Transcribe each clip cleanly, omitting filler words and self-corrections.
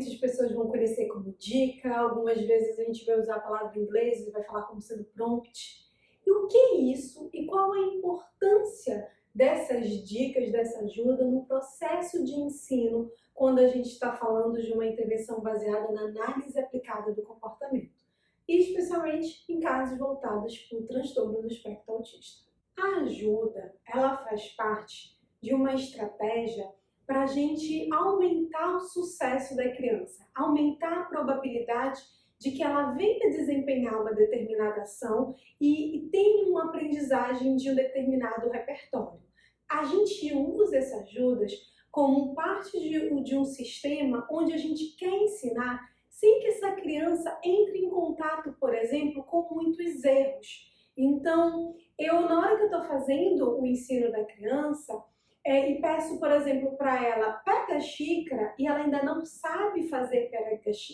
muitas pessoas vão conhecer como dica, algumas vezes a gente vai usar a palavra em inglês e vai falar como sendo prompt. E o que é isso e qual a importância dessas dicas, dessa ajuda no processo de ensino quando a gente está falando de uma intervenção baseada na análise aplicada do comportamento, e especialmente em casos voltados para o transtorno do espectro autista. A ajuda, ela faz parte de uma estratégia para a gente aumentar o sucesso da criança, aumentar a probabilidade de que ela venha desempenhar uma determinada ação e tenha uma aprendizagem de um determinado repertório. A gente usa essas ajudas como parte de um sistema onde a gente quer ensinar sem que essa criança entre em contato, por exemplo, com muitos erros. Então, na hora que eu estou fazendo o ensino da criança, e peço, por exemplo, para ela, pega a xícara, e ela ainda não sabe fazer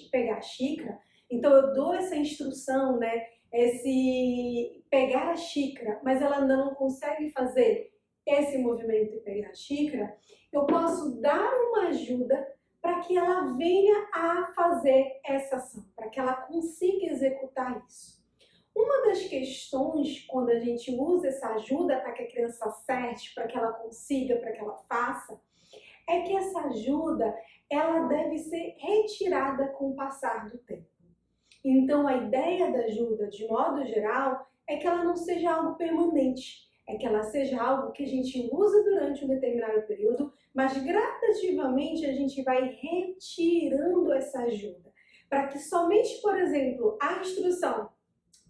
pegar a xícara, então eu dou essa instrução, né, esse pegar a xícara, mas ela ainda não consegue fazer esse movimento de pegar a xícara, eu posso dar uma ajuda para que ela venha a fazer essa ação, para que ela consiga executar isso. Uma das questões, quando a gente usa essa ajuda para que a criança acerte, para que ela consiga, para que ela faça, é que essa ajuda, ela deve ser retirada com o passar do tempo. Então, a ideia da ajuda, de modo geral, é que ela não seja algo permanente, é que ela seja algo que a gente usa durante um determinado período, mas gradativamente a gente vai retirando essa ajuda, para que somente, por exemplo, a instrução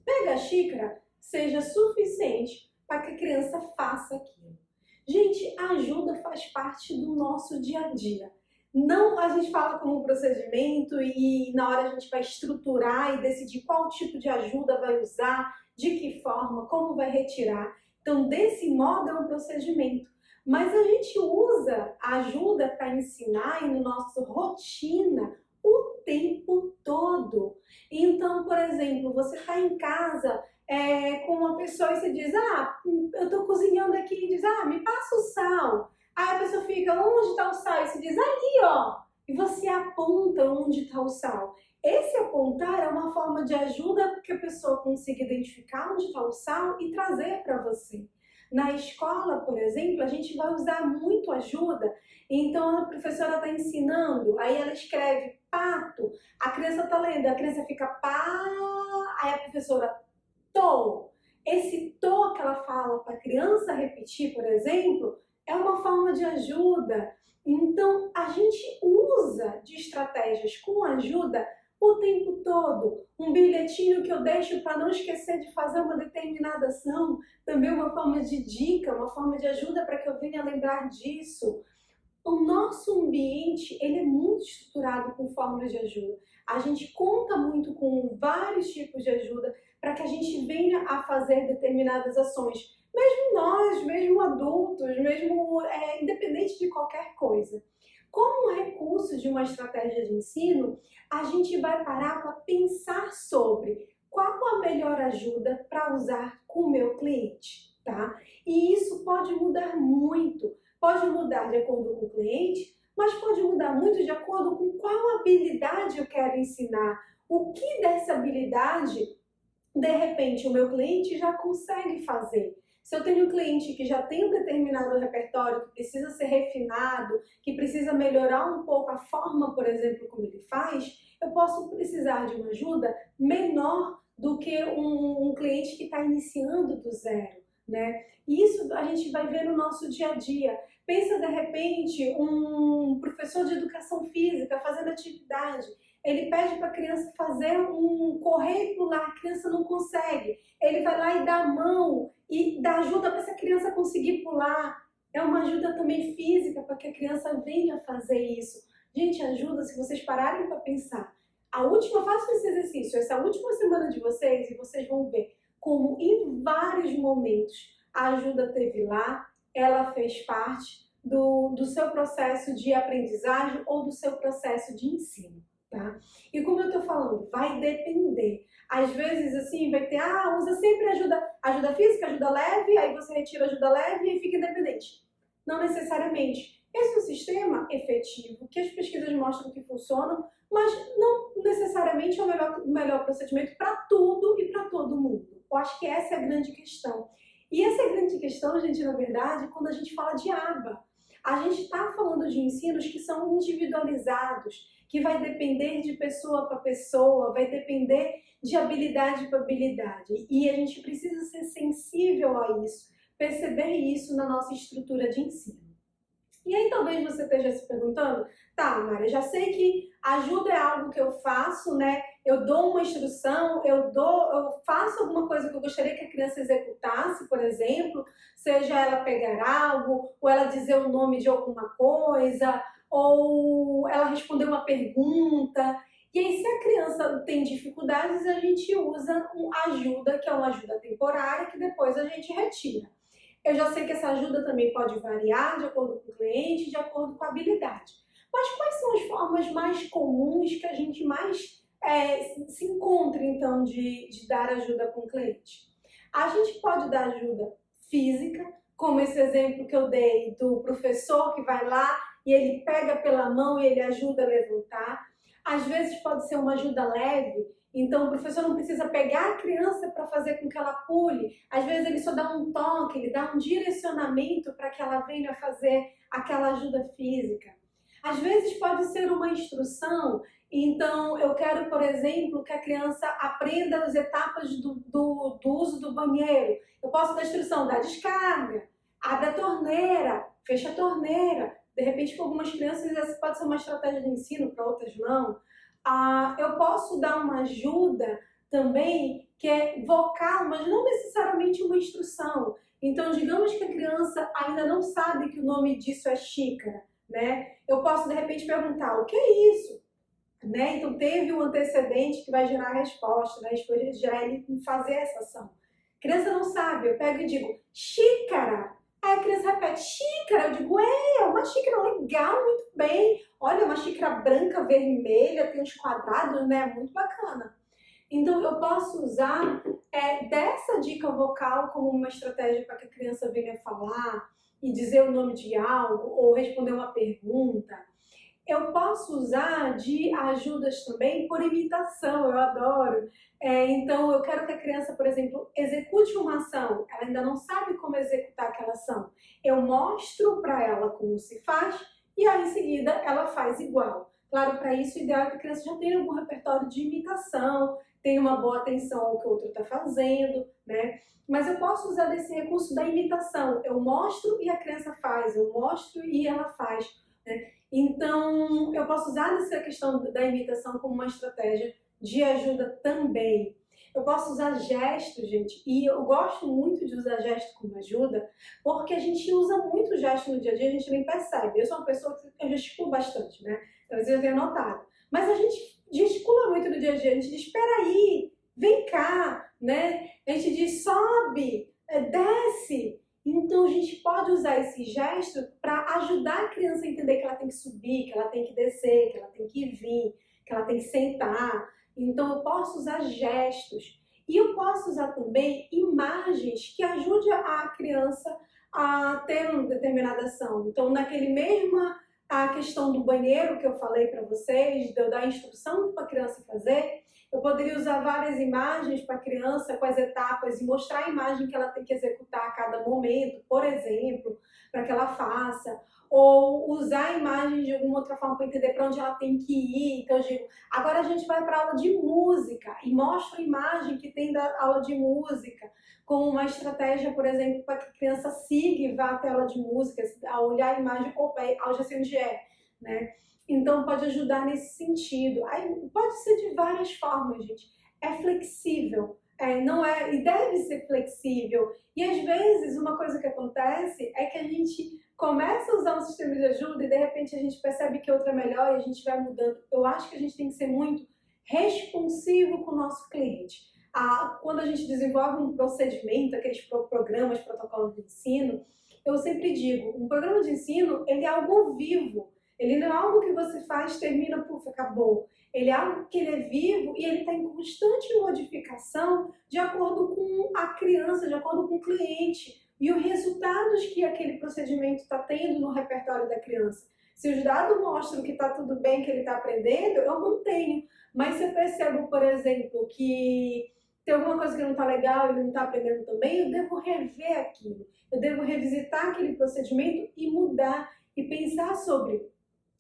pega a xícara seja suficiente para que a criança faça aquilo. Gente, a ajuda faz parte do nosso dia a dia. Não a gente fala como um procedimento e na hora a gente vai estruturar e decidir qual tipo de ajuda vai usar, de que forma, como vai retirar. Então, desse modo é um procedimento. Mas a gente usa a ajuda para ensinar e no nosso rotina o tempo todo. Então, por exemplo, você está em casa com uma pessoa e você diz, eu estou cozinhando aqui e diz, me passa o sal. Aí a pessoa fica, onde está o sal? E você diz, ali, ó. E você aponta onde está o sal. Esse apontar é uma forma de ajuda para que a pessoa consiga identificar onde está o sal e trazer para você. Na escola, por exemplo, a gente vai usar muito ajuda, então a professora está ensinando, aí ela escreve pato, a criança está lendo, a criança fica pá, aí a professora tô. Esse tô que ela fala para a criança repetir, por exemplo, é uma forma de ajuda. Então, a gente usa de estratégias com ajuda o tempo todo. Um bilhetinho que eu deixo para não esquecer de fazer uma determinada ação, também uma forma de dica, uma forma de ajuda para que eu venha lembrar disso. O nosso ambiente, ele é muito estruturado com formas de ajuda. A gente conta muito com vários tipos de ajuda para que a gente venha a fazer determinadas ações. Mesmo nós, mesmo adultos, mesmo independente de qualquer coisa. Como recurso de uma estratégia de ensino, a gente vai parar para pensar sobre qual a melhor ajuda para usar com o meu cliente, tá? E isso pode mudar muito. Pode mudar de acordo com o cliente, mas pode mudar muito de acordo com qual habilidade eu quero ensinar. O que dessa habilidade, de repente, o meu cliente já consegue fazer. Se eu tenho um cliente que já tem um determinado repertório, que precisa ser refinado, que precisa melhorar um pouco a forma, por exemplo, como ele faz, eu posso precisar de uma ajuda menor do que um cliente que está iniciando do zero, né? E isso a gente vai ver no nosso dia a dia. Pensa, de repente, um professor de educação física fazendo atividade. Ele pede para a criança fazer correr e pular, a criança não consegue. Ele vai lá e dá a mão e dá ajuda para essa criança conseguir pular. É uma ajuda também física para que a criança venha fazer isso. Gente, ajuda se vocês pararem para pensar. Façam esse exercício, essa última semana de vocês, e vocês vão ver como em vários momentos a ajuda teve lá, ela fez parte do seu processo de aprendizagem ou do seu processo de ensino. Tá? E como eu tô falando, vai depender. Às vezes, assim, vai ter, usa sempre ajuda física, ajuda leve, aí você retira a ajuda leve e fica independente. Não necessariamente. Esse é um sistema efetivo, que as pesquisas mostram que funciona, mas não necessariamente é o melhor procedimento para tudo e para todo mundo. Eu acho que essa é a grande questão. E essa é a grande questão, gente, na verdade, quando a gente fala de aba. A gente está falando de ensinos que são individualizados, que vai depender de pessoa para pessoa, vai depender de habilidade para habilidade. E a gente precisa ser sensível a isso, perceber isso na nossa estrutura de ensino. E aí talvez você esteja se perguntando, tá, Mara, já sei que ajuda é algo que eu faço, né? Eu dou uma instrução, eu faço alguma coisa que eu gostaria que a criança executasse, por exemplo, seja ela pegar algo, ou ela dizer o nome de alguma coisa, ou ela responder uma pergunta. E aí, se a criança tem dificuldades, a gente usa ajuda, que é uma ajuda temporária, que depois a gente retira. Eu já sei que essa ajuda também pode variar de acordo com o cliente, de acordo com a habilidade. Mas quais são as formas mais comuns que a gente mais se encontra, então, de dar ajuda para um cliente? A gente pode dar ajuda física, como esse exemplo que eu dei do professor que vai lá e ele pega pela mão e ele ajuda a levantar. Às vezes pode ser uma ajuda leve, então o professor não precisa pegar a criança para fazer com que ela pule. Às vezes ele só dá um toque, ele dá um direcionamento para que ela venha fazer aquela ajuda física. Às vezes pode ser uma instrução, então eu quero, por exemplo, que a criança aprenda as etapas do uso do banheiro. Eu posso dar instrução da descarga, abre a torneira, fecha a torneira. De repente, para algumas crianças, essa pode ser uma estratégia de ensino, para outras não. Eu posso dar uma ajuda também que é vocal, mas não necessariamente uma instrução. Então, digamos que a criança ainda não sabe que o nome disso é xícara, né? Eu posso, de repente, perguntar, o que é isso? Né? Então, teve um antecedente que vai gerar a resposta, né? Depois gerar ele fazer essa ação. A criança não sabe, eu pego e digo, xícara. Aí a criança repete, xícara, eu digo, uma xícara legal, muito bem. Olha, uma xícara branca, vermelha, tem uns quadrados, né? Muito bacana. Então, eu posso usar dessa dica vocal como uma estratégia para que a criança venha falar e dizer o nome de algo ou responder uma pergunta. Eu posso usar de ajudas também por imitação, eu adoro. Então, eu quero que a criança, por exemplo, execute uma ação. Ela ainda não sabe como executar aquela ação. Eu mostro para ela como se faz e aí, em seguida, ela faz igual. Claro, para isso, o ideal é que a criança já tenha algum repertório de imitação, tenha uma boa atenção ao que o outro está fazendo, né? Mas eu posso usar desse recurso da imitação. Eu mostro e a criança faz, eu mostro e ela faz, né? Então, eu posso usar essa questão da imitação como uma estratégia de ajuda também. Eu posso usar gestos, gente, e eu gosto muito de usar gesto como ajuda, porque a gente usa muito gesto no dia a dia, a gente nem percebe. Eu sou uma pessoa que gesticulo bastante, né? Talvez eu tenha notado. Mas a gente gesticula muito no dia a dia, a gente diz, espera aí, vem cá, né? A gente diz, sobe, desce. Então, a gente pode usar esse gesto para ajudar a criança a entender que ela tem que subir, que ela tem que descer, que ela tem que vir, que ela tem que sentar. Então, eu posso usar gestos. E eu posso usar também imagens que ajudem a criança a ter uma determinada ação. Então, naquele mesma a questão do banheiro que eu falei para vocês, de eu dar instrução para a criança fazer, eu poderia usar várias imagens para a criança com as etapas e mostrar a imagem que ela tem que executar a cada momento, por exemplo, para que ela faça. Ou usar a imagem de alguma outra forma para entender para onde ela tem que ir. Então eu digo, agora a gente vai para a aula de música e mostro a imagem que tem da aula de música, como uma estratégia, por exemplo, para que a criança siga e vá até a aula de música, a olhar a imagem, opa, já sei onde é, né? Então, pode ajudar nesse sentido. Aí, pode ser de várias formas, gente. É flexível, não é, e deve ser flexível. E, às vezes, uma coisa que acontece é que a gente começa a usar um sistema de ajuda e, de repente, a gente percebe que outro é melhor e a gente vai mudando. Eu acho que a gente tem que ser muito responsivo com o nosso cliente. Quando a gente desenvolve um procedimento, aqueles programas, protocolos de ensino, eu sempre digo, um programa de ensino, ele é algo vivo. Ele não é algo que você faz, termina, puf, acabou. Ele é algo que ele é vivo e ele está em constante modificação de acordo com a criança, de acordo com o cliente, e os resultados que aquele procedimento está tendo no repertório da criança. Se os dados mostram que está tudo bem, que ele está aprendendo, eu mantenho. Mas se eu percebo, por exemplo, que tem alguma coisa que não está legal, ele não está aprendendo também, eu devo rever aquilo. Eu devo revisitar aquele procedimento e mudar e pensar sobre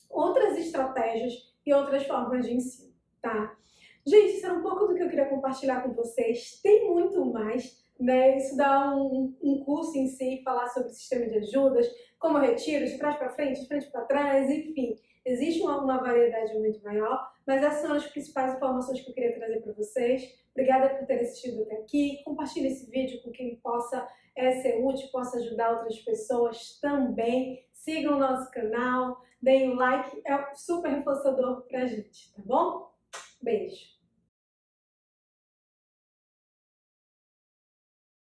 outras estratégias e outras formas de ensino, tá? Gente, isso era um pouco do que eu queria compartilhar com vocês. Tem muito mais, né? Isso dá um curso em si, falar sobre o sistema de ajudas, como eu retiro, de trás para frente, de frente para trás, enfim. Existe uma variedade muito maior, mas essas são as principais informações que eu queria trazer para vocês. Obrigada por terem assistido até aqui. Compartilhe esse vídeo com quem possa ser útil, possa ajudar outras pessoas também. Sigam o nosso canal, deem um like, é super reforçador pra gente, tá bom? Beijo!